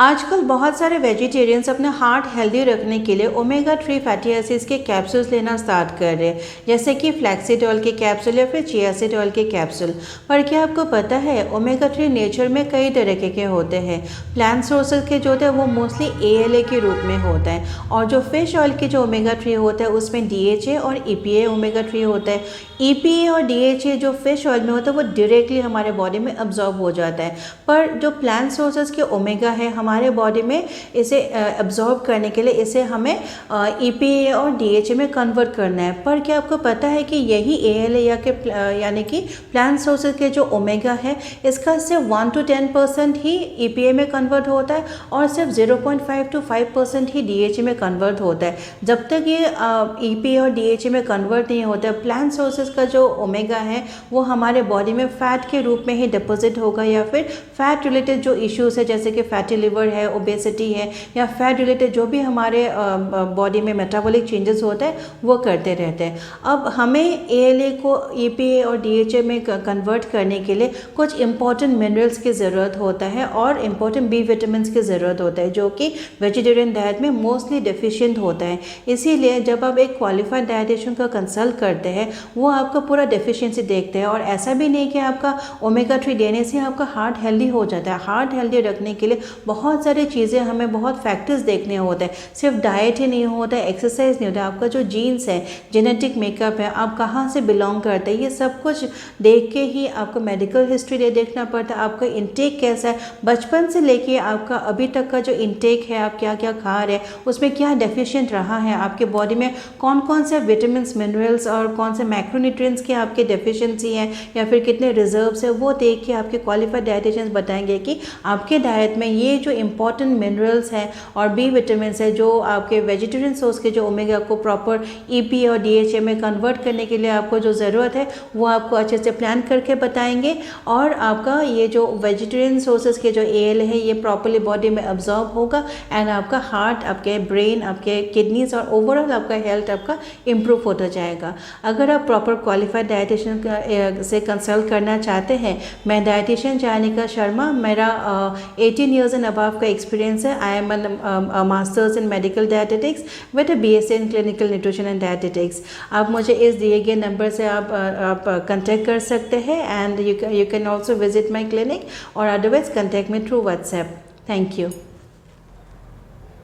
आजकल बहुत सारे वेजिटेरियंस अपना हार्ट हेल्दी रखने के लिए ओमेगा 3 फैटी एसिड्स के कैप्सूल्स लेना स्टार्ट कर रहे हैं, जैसे कि फ्लैक्सीड ऑयल के कैप्सूल या फिर चिया सीड ऑयल के कैप्सूल। पर क्या आपको पता है ओमेगा 3 नेचर में कई तरह के होते हैं। प्लांट सोर्सेज के जो होते हैं वो मोस्टली ALA के रूप में होता है, और जो फिश ऑयल के जो ओमेगा 3 होता है उसमें DHA और EPA ओमेगा 3 होता है। EPA और DHA जो फिश ऑयल में होता है वो डायरेक्टली हमारे बॉडी में अब्जॉर्ब हो जाता है, पर जो प्लांट सोर्सेज के ओमेगा है हमारे बॉडी में इसे एब्जॉर्ब करने के लिए इसे हमें EPA और DHA में कन्वर्ट करना है। पर क्या आपको पता है कि यही ALA यानी कि प्लांट सोर्सेज के जो ओमेगा है इसका सिर्फ 1 to 10% ही EPA में कन्वर्ट होता है और सिर्फ 0.5 to 5% ही DHA में कन्वर्ट होता है। जब तक ये EPA और DHA में कन्वर्ट नहीं होता है, प्लांट सोर्सेज का जो ओमेगा है वो हमारे बॉडी में फैट के रूप में ही डिपॉजिट होगा, या फिर फैट रिलेटेड जो इश्यूज है जैसे कि फैटी लिवर है, ओबेसिटी है, या फैट रिलेटेड जो भी हमारे बॉडी में मेटाबॉलिक चेंजेस होते हैं वो करते रहते हैं। अब हमें ALA को EPA और DHA में कन्वर्ट करने के लिए कुछ इंपॉर्टेंट मिनरल्स की ज़रूरत होता है और इंपॉर्टेंट B विटामिन की ज़रूरत होता है, जो कि वेजिटेरियन डाइट में मोस्टली डेफिशिएंट होता है। इसीलिए जब आप एक क्वालिफाइड डाइटिशियन का कंसल्ट करते हैं वो आपका पूरा डेफिशिएंसी देखते हैं, और ऐसा भी नहीं कि आपका ओमेगा 3 देने से आपका हार्ट हेल्दी हो जाता है। हार्ट हेल्दी रखने के लिए बहुत सारी चीज़ें हमें बहुत फैक्टर्स देखने होते हैं। सिर्फ डाइट ही नहीं होता है, एक्सरसाइज नहीं होता, आपका जो जीन्स है, जेनेटिक मेकअप है, आप कहाँ से बिलोंग करते हैं, ये सब कुछ देख के ही आपको मेडिकल हिस्ट्री देखना पड़ता है। आपका इंटेक कैसा है, बचपन से लेके आपका अभी तक का जो इंटेक है, आप क्या क्या खा रहे हैं, उसमें क्या डेफिशिएंट रहा है, आपके बॉडी में कौन कौन से विटामिन मिनरल्स और कौन से मैक्रोन्यूट्रिएंट्स की आपके डेफिशिएंसी है, या फिर कितने रिजर्व्स है, वो देख के आपके क्वालिफाइड डाइटिशियंस बताएंगे कि आपके डाइट में ये जो इंपॉर्टेंट मिनरल्स हैं और B विटामिन है जो आपके वेजिटेरियन सोर्स के जो ओमेगा को प्रॉपर EPA और DHA में कन्वर्ट करने के लिए आपको जो ज़रूरत है वो आपको अच्छे से प्लान करके बताएंगे, और आपका ये जो वेजिटेरियन सोर्सेज के जो ALA है ये प्रॉपरली बॉडी में अब्जॉर्ब होगा, एंड आपका हार्ट, आपके ब्रेन, आपके किडनीज और ओवरऑल आपका हेल्थ आपका इम्प्रूव होता जाएगा। अगर आप प्रॉपर क्वालिफाइड डाइटिशियन से कंसल्ट करना चाहते हैं, मैं डाइटिशियन जानिका शर्मा, मेरा 18 years एंड अबव का एक्सपीरियंस है। I am a masters in medical dietetics with a BSc in clinical nutrition and dietetics. आप मुझे इस दिए गए नंबर से आप कंटेक्ट कर सकते हैं, and you can also visit my clinic और otherwise contact me through WhatsApp। Thank you.